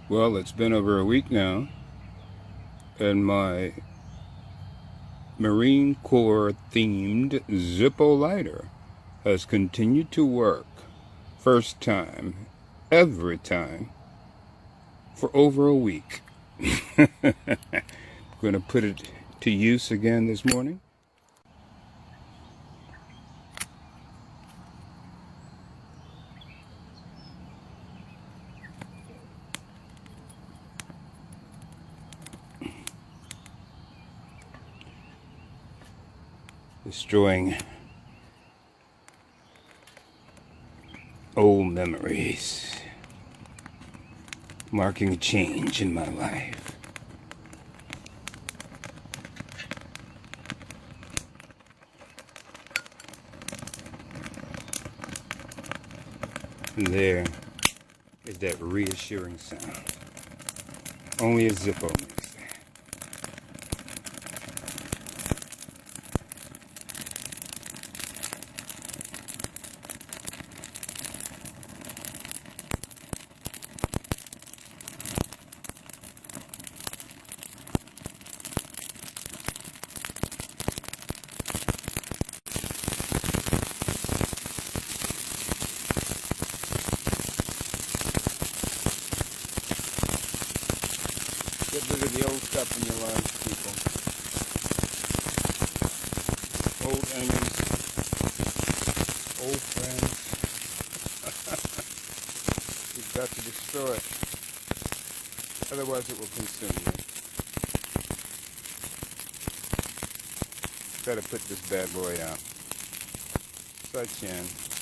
Well, it's been over a week now, and my Marine Corps themed Zippo lighter has continued to work first time, every time, for over a week. I'm going to put it to use again this morning. Destroying old memories, marking a change in my life. And there is that reassuring sound. Only a Zippo makes that. Get rid of the old stuff in your life, people. Old enemies, old friends. You've got to destroy it. Otherwise it will consume you. Got to put this bad boy out. Such in.